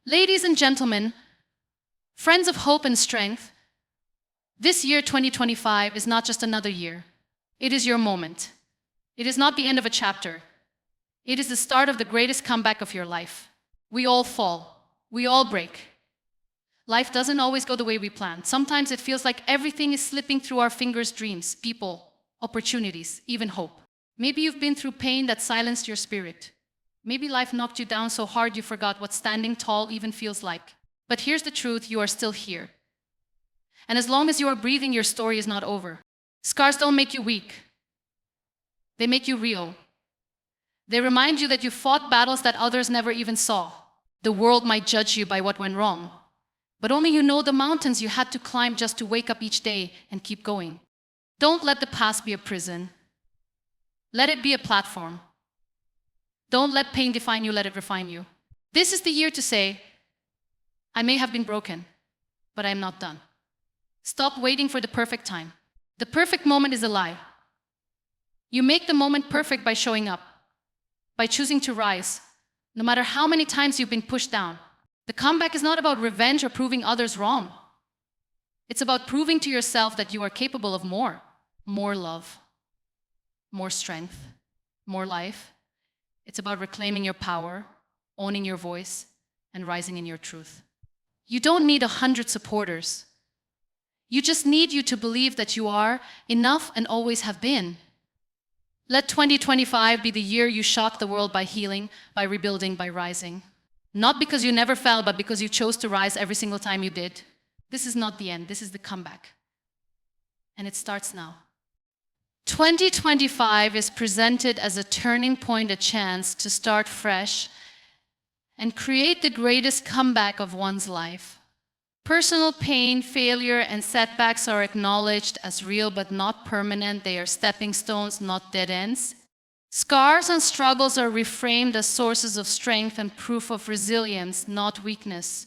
Ladies and gentlemen, friends of hope and strength, this year 2025 is not just another year. It is your moment. It is not the end of a chapter. It is the start of the greatest comeback of your life. We all fall. We all break. Life doesn't always go the way we planned. Sometimes it feels like everything is slipping through our fingers, dreams, people, opportunities, even hope. Maybe you've been through pain that silenced your spirit. Maybe life knocked you down so hard you forgot what standing tall even feels like. But here's the truth, you are still here. And as long as you are breathing, your story is not over. Scars don't make you weak. They make you real. They remind you that you fought battles that others never even saw. The world might judge you by what went wrong, but only you know the mountains you had to climb just to wake up each day and keep going. Don't let the past be a prison. Let it be a platform. Don't let pain define you, let it refine you. This is the year to say, I may have been broken, but I am not done. Stop waiting for the perfect time. The perfect moment is a lie. You make the moment perfect by showing up, by choosing to rise, no matter how many times you've been pushed down. The comeback is not about revenge or proving others wrong. It's about proving to yourself that you are capable of more. More love, more strength, more life. It's about reclaiming your power, owning your voice, and rising in your truth. You don't need 100 supporters. You just need you to believe that you are enough and always have been. Let 2025 be the year you shock the world by healing, by rebuilding, by rising. Not because you never fell, but because you chose to rise every single time you did. This is not the end, this is the comeback. And it starts now. 2025 is presented as a turning point, a chance to start fresh and create the greatest comeback of one's life. Personal pain, failure, and setbacks are acknowledged as real but not permanent. They are stepping stones, not dead ends. Scars and struggles are reframed as sources of strength and proof of resilience, not weakness.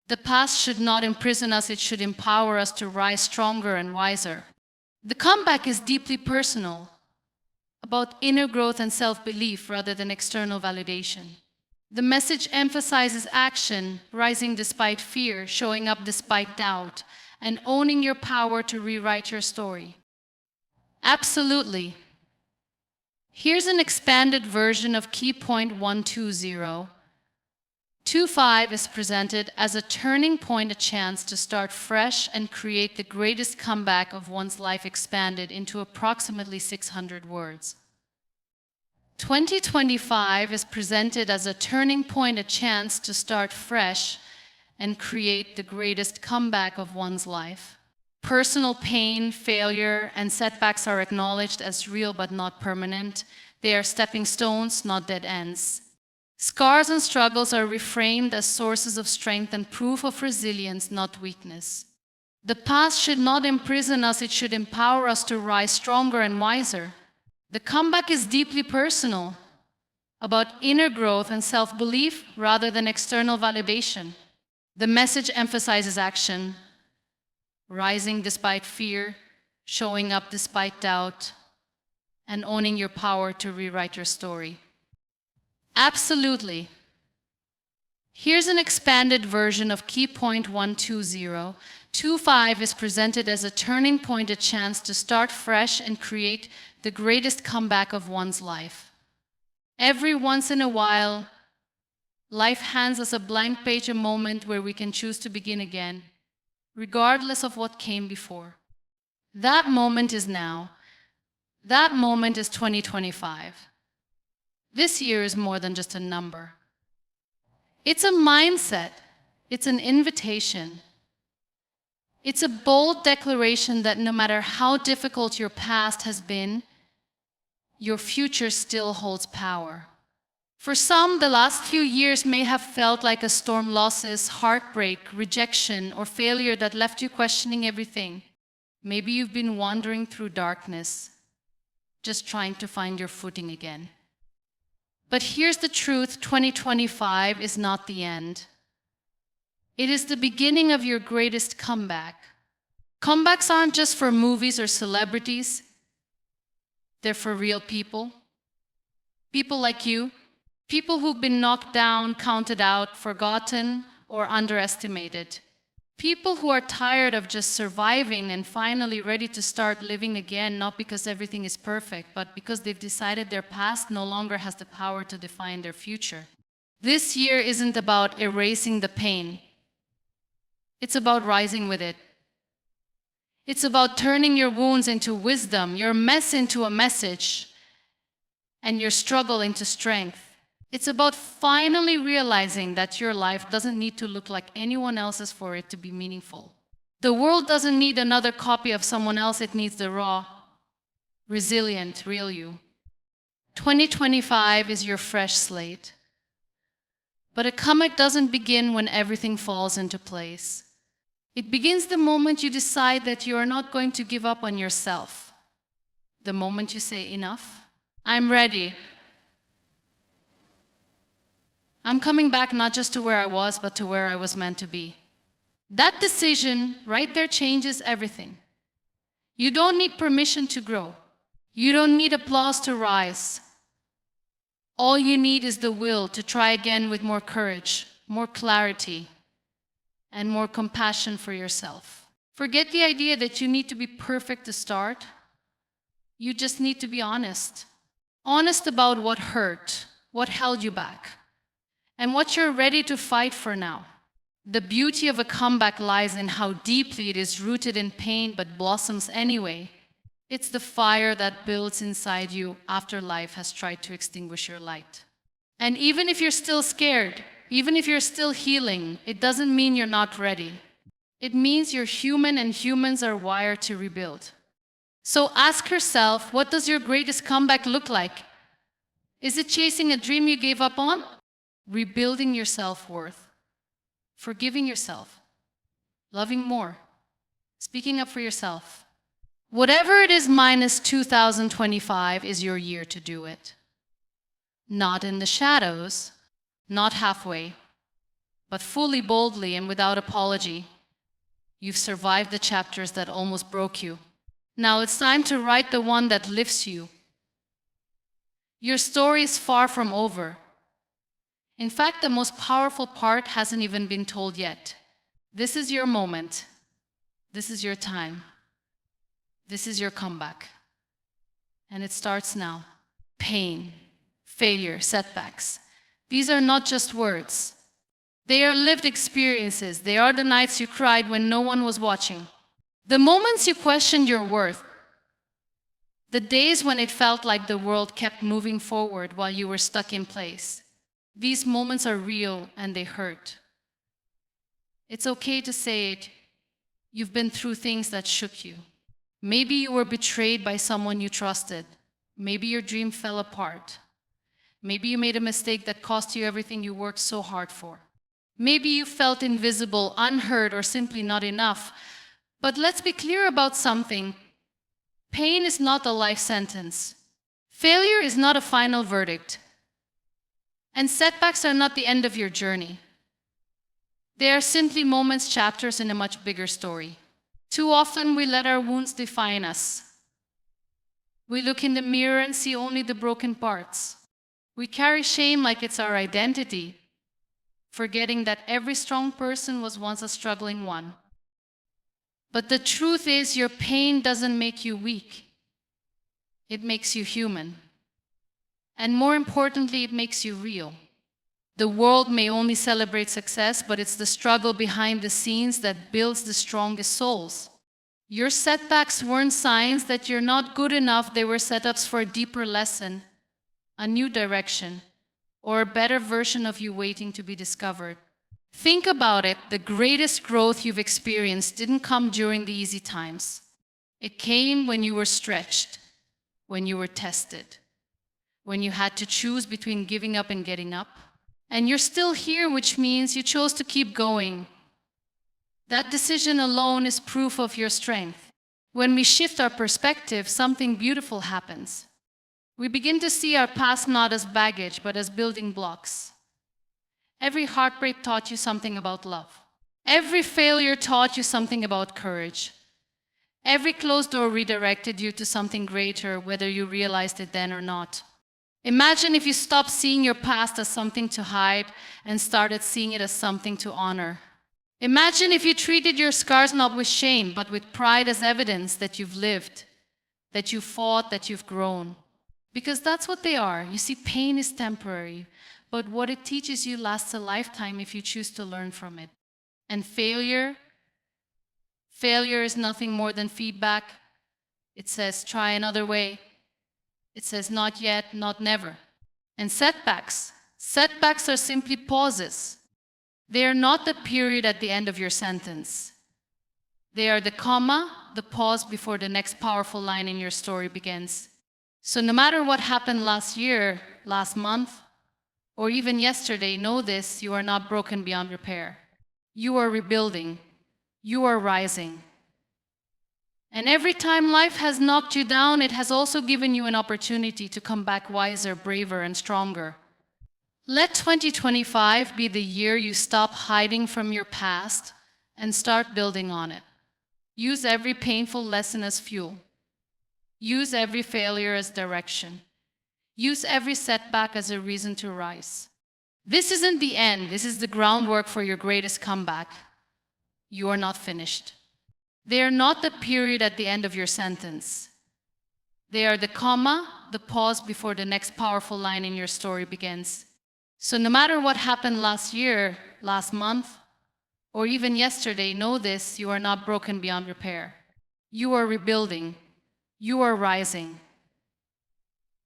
The past should not imprison us, it should empower us to rise stronger and wiser. The comeback is deeply personal, about inner growth and self-belief rather than external validation. The message emphasizes action, rising despite fear, showing up despite doubt, and owning your power to rewrite your story. Absolutely. Here's an expanded version of key point 120. 25 is presented as a turning point, a chance to start fresh and create the greatest comeback of one's life, expanded into approximately 600 words. 2025 is presented as a turning point, a chance to start fresh and create the greatest comeback of one's life. Personal pain, failure, and setbacks are acknowledged as real but not permanent. They are stepping stones, not dead ends. Scars and struggles are reframed as sources of strength and proof of resilience, not weakness. The past should not imprison us, it should empower us to rise stronger and wiser. The comeback is deeply personal, about inner growth and self-belief rather than external validation. The message emphasizes action, rising despite fear, showing up despite doubt, and owning your power to rewrite your story. Absolutely. Here's an expanded version of key point 120. 25 is presented as a turning point, a chance to start fresh and create the greatest comeback of one's life. Every once in a while, life hands us a blank page, a moment where we can choose to begin again, regardless of what came before. That moment is now. That moment is 2025. This year is more than just a number. It's a mindset. It's an invitation. It's a bold declaration that no matter how difficult your past has been, your future still holds power. For some, the last few years may have felt like a storm, losses, heartbreak, rejection, or failure that left you questioning everything. Maybe you've been wandering through darkness, just trying to find your footing again. But here's the truth, 2025 is not the end. It is the beginning of your greatest comeback. Comebacks aren't just for movies or celebrities. They're for real people. People like you. People who've been knocked down, counted out, forgotten, or underestimated. People who are tired of just surviving and finally ready to start living again, not because everything is perfect, but because they've decided their past no longer has the power to define their future. This year isn't about erasing the pain. It's about rising with it. It's about turning your wounds into wisdom, your mess into a message, and your struggle into strength. It's about finally realizing that your life doesn't need to look like anyone else's for it to be meaningful. The world doesn't need another copy of someone else, it needs the raw, resilient, real you. 2025 is your fresh slate. But a comeback doesn't begin when everything falls into place. It begins the moment you decide that you are not going to give up on yourself. The moment you say, enough, I'm ready. I'm coming back not just to where I was, but to where I was meant to be. That decision right there changes everything. You don't need permission to grow. You don't need applause to rise. All you need is the will to try again with more courage, more clarity, and more compassion for yourself. Forget the idea that you need to be perfect to start. You just need to be honest. Honest about what hurt, what held you back, and what you're ready to fight for now. The beauty of a comeback lies in how deeply it is rooted in pain but blossoms anyway. It's the fire that builds inside you after life has tried to extinguish your light. And even if you're still scared, even if you're still healing, it doesn't mean you're not ready. It means you're human and humans are wired to rebuild. So ask yourself, what does your greatest comeback look like? Is it chasing a dream you gave up on? Rebuilding your self-worth, forgiving yourself, loving more, speaking up for yourself. Whatever it is minus 2025 is your year to do it. Not in the shadows, not halfway, but fully, boldly, and without apology. You've survived the chapters that almost broke you. Now it's time to write the one that lifts you. Your story is far from over. In fact, the most powerful part hasn't even been told yet. This is your moment. This is your time. This is your comeback. And it starts now. Pain, failure, setbacks. These are not just words. They are lived experiences. They are the nights you cried when no one was watching. The moments you questioned your worth. The days when it felt like the world kept moving forward while you were stuck in place. These moments are real and they hurt. It's okay to say it. You've been through things that shook you. Maybe you were betrayed by someone you trusted. Maybe your dream fell apart. Maybe you made a mistake that cost you everything you worked so hard for. Maybe you felt invisible, unheard, or simply not enough. But let's be clear about something. Pain is not a life sentence. Failure is not a final verdict. And setbacks are not the end of your journey. They are simply moments, chapters in a much bigger story. Too often we let our wounds define us. We look in the mirror and see only the broken parts. We carry shame like it's our identity, forgetting that every strong person was once a struggling one. But the truth is, your pain doesn't make you weak. It makes you human. And more importantly, it makes you real. The world may only celebrate success, but it's the struggle behind the scenes that builds the strongest souls. Your setbacks weren't signs that you're not good enough. They were setups for a deeper lesson, a new direction, or a better version of you waiting to be discovered. Think about it. The greatest growth you've experienced didn't come during the easy times. It came when you were stretched, when you were tested, when you had to choose between giving up and getting up. And you're still here, which means you chose to keep going. That decision alone is proof of your strength. When we shift our perspective, something beautiful happens. We begin to see our past not as baggage, but as building blocks. Every heartbreak taught you something about love. Every failure taught you something about courage. Every closed door redirected you to something greater, whether you realized it then or not. Imagine if you stopped seeing your past as something to hide and started seeing it as something to honor. Imagine if you treated your scars not with shame, but with pride as evidence that you've lived, that you fought, that you've grown. Because that's what they are. You see, pain is temporary, but what it teaches you lasts a lifetime if you choose to learn from it. And failure is nothing more than feedback. It says, try another way. It says, not yet, not never. And setbacks are simply pauses. They are not the period at the end of your sentence. They are the comma, the pause before the next powerful line in your story begins. So no matter what happened last year, last month, or even yesterday, know this: you are not broken beyond repair. You are rebuilding. You are rising. And every time life has knocked you down, it has also given you an opportunity to come back wiser, braver, and stronger. Let 2025 be the year you stop hiding from your past and start building on it. Use every painful lesson as fuel. Use every failure as direction. Use every setback as a reason to rise. This isn't the end. This is the groundwork for your greatest comeback. You are not finished. They are not the period at the end of your sentence. They are the comma, the pause before the next powerful line in your story begins. So no matter what happened last year, last month, or even yesterday, know this: you are not broken beyond repair. You are rebuilding. You are rising.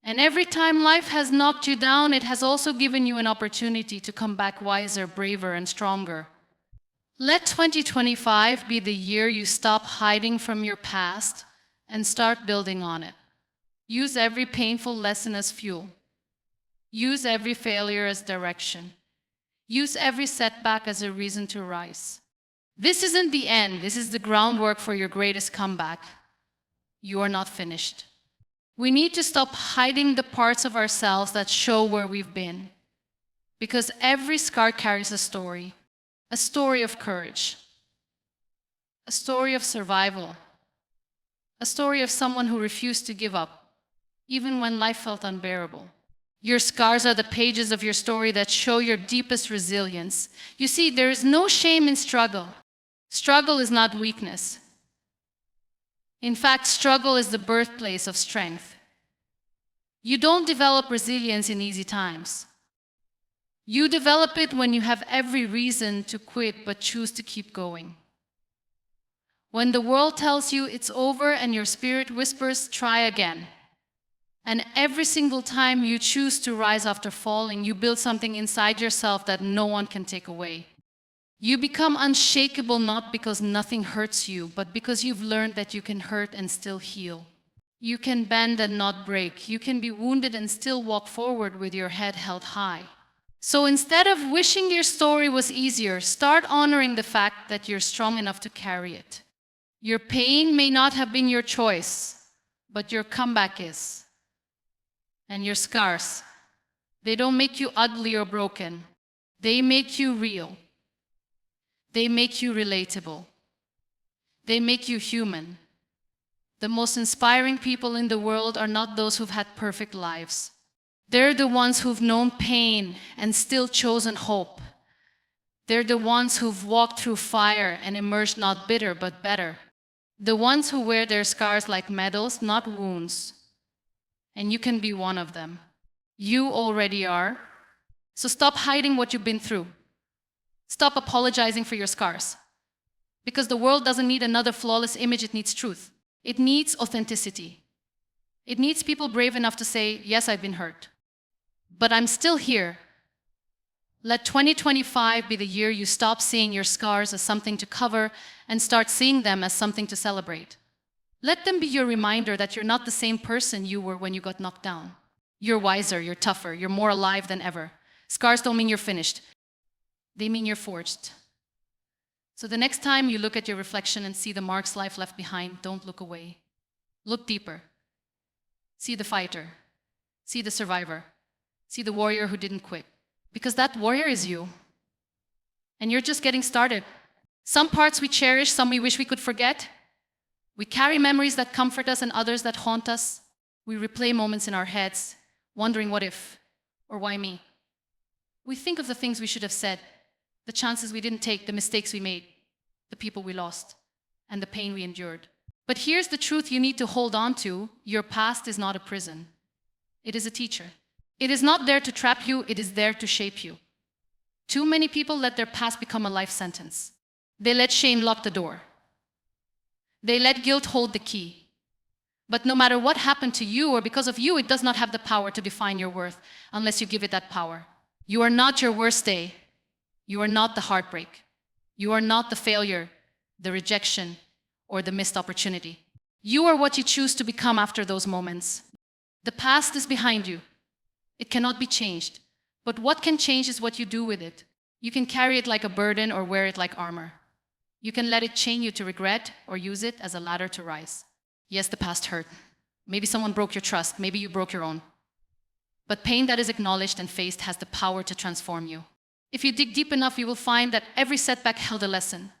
And every time life has knocked you down, it has also given you an opportunity to come back wiser, braver, and stronger. Let 2025 be the year you stop hiding from your past and start building on it. Use every painful lesson as fuel. Use every failure as direction. Use every setback as a reason to rise. This isn't the end. This is the groundwork for your greatest comeback. You are not finished. We need to stop hiding the parts of ourselves that show where we've been. Because every scar carries a story of courage, a story of survival, a story of someone who refused to give up, even when life felt unbearable. Your scars are the pages of your story that show your deepest resilience. You see, there is no shame in struggle. Struggle is not weakness. In fact, struggle is the birthplace of strength. You don't develop resilience in easy times. You develop it when you have every reason to quit but choose to keep going. When the world tells you it's over and your spirit whispers, try again. And every single time you choose to rise after falling, you build something inside yourself that no one can take away. You become unshakable not because nothing hurts you, but because you've learned that you can hurt and still heal. You can bend and not break. You can be wounded and still walk forward with your head held high. So instead of wishing your story was easier, start honoring the fact that you're strong enough to carry it. Your pain may not have been your choice, but your comeback is. And your scars, they don't make you ugly or broken. They make you real. They make you relatable. They make you human. The most inspiring people in the world are not those who've had perfect lives. They're the ones who've known pain and still chosen hope. They're the ones who've walked through fire and emerged not bitter but better. The ones who wear their scars like medals, not wounds. And you can be one of them. You already are. So stop hiding what you've been through. Stop apologizing for your scars. Because the world doesn't need another flawless image, it needs truth. It needs authenticity. It needs people brave enough to say, yes, I've been hurt, but I'm still here. Let 2025 be the year you stop seeing your scars as something to cover and start seeing them as something to celebrate. Let them be your reminder that you're not the same person you were when you got knocked down. You're wiser, you're tougher, you're more alive than ever. Scars don't mean you're finished. They mean you're forged. So the next time you look at your reflection and see the marks life left behind, don't look away. Look deeper. See the fighter. See the survivor. See the warrior who didn't quit. Because that warrior is you. And you're just getting started. Some parts we cherish, some we wish we could forget. We carry memories that comfort us and others that haunt us. We replay moments in our heads. wondering what if, or why me. We think of the things we should have said, the chances we didn't take, the mistakes we made, the people we lost, and the pain we endured. But here's the truth you need to hold on to. Your past is not a prison. It is a teacher. It is not there to trap you, it is there to shape you. Too many people let their past become a life sentence. They let shame lock the door. They let guilt hold the key. But no matter what happened to you or because of you, it does not have the power to define your worth unless you give it that power. You are not your worst day. You are not the heartbreak. You are not the failure, the rejection, or the missed opportunity. You are what you choose to become after those moments. The past is behind you. It cannot be changed. But what can change is what you do with it. You can carry it like a burden or wear it like armor. You can let it chain you to regret or use it as a ladder to rise. Yes, the past hurt. Maybe someone broke your trust. Maybe you broke your own. But pain that is acknowledged and faced has the power to transform you. If you dig deep enough, you will find that every setback held a lesson.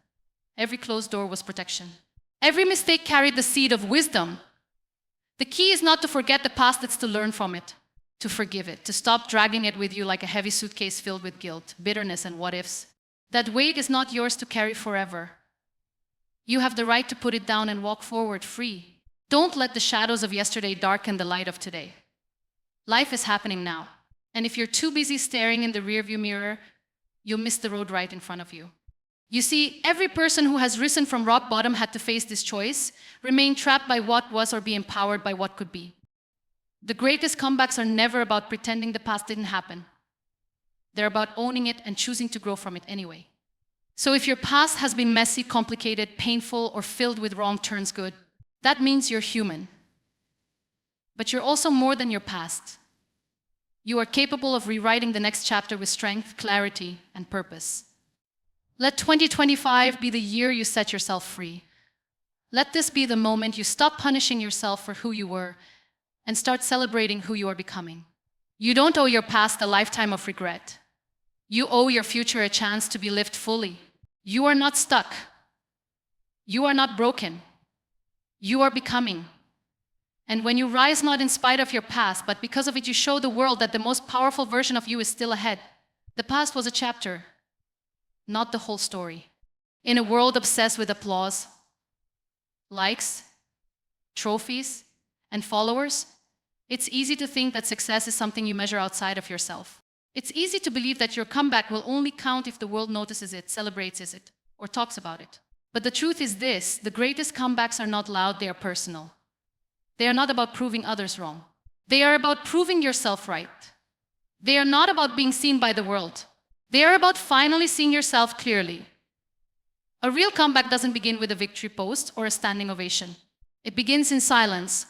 Every closed door was protection. Every mistake carried the seed of wisdom. The key is not to forget the past, it's to learn from it, to forgive it, to stop dragging it with you like a heavy suitcase filled with guilt, bitterness, and what-ifs. That weight is not yours to carry forever. You have the right to put it down and walk forward free. Don't let the shadows of yesterday darken the light of today. Life is happening now. And if you're too busy staring in the rearview mirror, you'll miss the road right in front of you. You see, every person who has risen from rock bottom had to face this choice, remain trapped by what was or be empowered by what could be. The greatest comebacks are never about pretending the past didn't happen. They're about owning it and choosing to grow from it anyway. So if your past has been messy, complicated, painful, or filled with wrong turns, good, that means you're human. But you're also more than your past. You are capable of rewriting the next chapter with strength, clarity, and purpose. Let 2025 be the year you set yourself free. Let this be the moment you stop punishing yourself for who you were and start celebrating who you are becoming. You don't owe your past a lifetime of regret. You owe your future a chance to be lived fully. You are not stuck. You are not broken. You are becoming. And when you rise not in spite of your past, but because of it, you show the world that the most powerful version of you is still ahead. The past was a chapter, not the whole story. In a world obsessed with applause, likes, trophies, and followers, it's easy to think that success is something you measure outside of yourself. It's easy to believe that your comeback will only count if the world notices it, celebrates it, or talks about it. But the truth is this: the greatest comebacks are not loud, they are personal. They are not about proving others wrong. They are about proving yourself right. They are not about being seen by the world. They are about finally seeing yourself clearly. A real comeback doesn't begin with a victory post or a standing ovation. It begins in silence,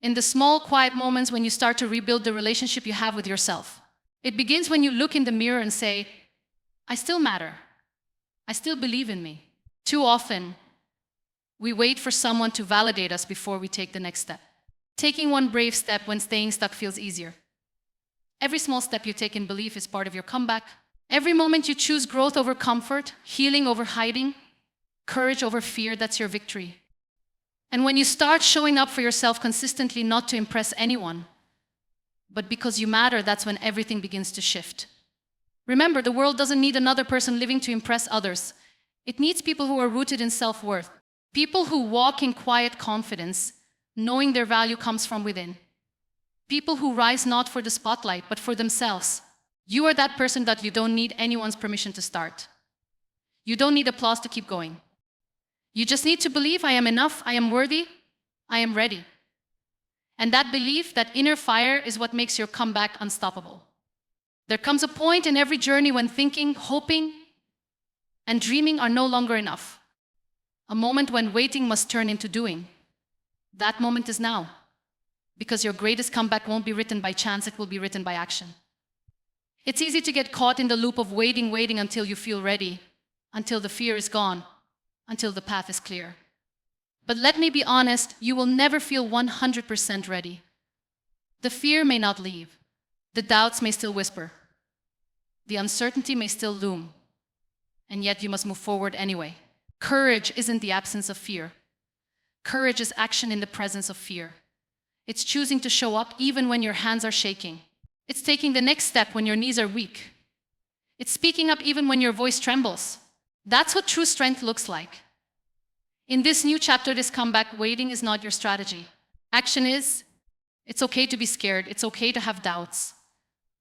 in the small, quiet moments when you start to rebuild the relationship you have with yourself. It begins when you look in the mirror and say, I still matter. I still believe in me. Too often, we wait for someone to validate us before we take the next step. Taking one brave step when staying stuck feels easier. Every small step you take in belief is part of your comeback. Every moment you choose growth over comfort, healing over hiding, courage over fear, that's your victory. And when you start showing up for yourself consistently, not to impress anyone, but because you matter, that's when everything begins to shift. Remember, the world doesn't need another person living to impress others. It needs people who are rooted in self-worth. People who walk in quiet confidence, knowing their value comes from within. People who rise not for the spotlight, but for themselves. You are that person that you don't need anyone's permission to start. You don't need applause to keep going. You just need to believe, I am enough, I am worthy, I am ready. And that belief, that inner fire, is what makes your comeback unstoppable. There comes a point in every journey when thinking, hoping, and dreaming are no longer enough. A moment when waiting must turn into doing. That moment is now. Because your greatest comeback won't be written by chance, it will be written by action. It's easy to get caught in the loop of waiting until you feel ready, until the fear is gone, until the path is clear. But let me be honest, you will never feel 100% ready. The fear may not leave. The doubts may still whisper. The uncertainty may still loom. And yet you must move forward anyway. Courage isn't the absence of fear. Courage is action in the presence of fear. It's choosing to show up even when your hands are shaking. It's taking the next step when your knees are weak. It's speaking up even when your voice trembles. That's what true strength looks like. In this new chapter, this comeback, waiting is not your strategy. Action is. It's okay to be scared. It's okay to have doubts.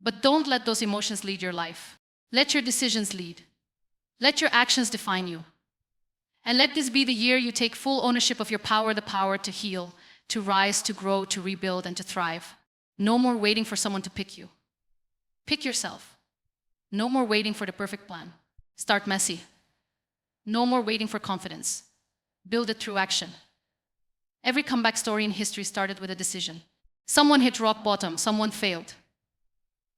But don't let those emotions lead your life. Let your decisions lead. Let your actions define you. And let this be the year you take full ownership of your power, the power to heal, to rise, to grow, to rebuild, and to thrive. No more waiting for someone to pick you. Pick yourself. No more waiting for the perfect plan. Start messy. No more waiting for confidence. Build it through action. Every comeback story in history started with a decision. Someone hit rock bottom, someone failed.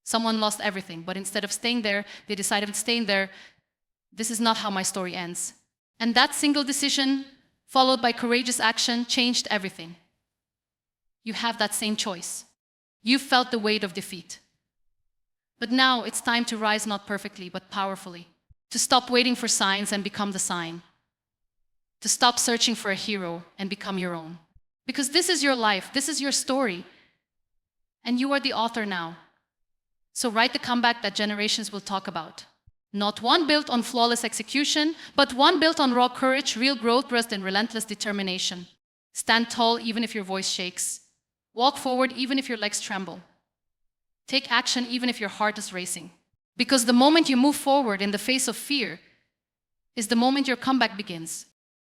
Someone lost everything, but instead of staying there, they decided staying there, this is not how my story ends. And that single decision, followed by courageous action, changed everything. You have that same choice. You felt the weight of defeat. But now it's time to rise not perfectly, but powerfully. To stop waiting for signs and become the sign. To stop searching for a hero and become your own. Because this is your life, this is your story. And you are the author now. So write the comeback that generations will talk about. Not one built on flawless execution, but one built on raw courage, real growth, rest, and relentless determination. Stand tall even if your voice shakes. Walk forward even if your legs tremble. Take action even if your heart is racing. Because the moment you move forward in the face of fear is the moment your comeback begins.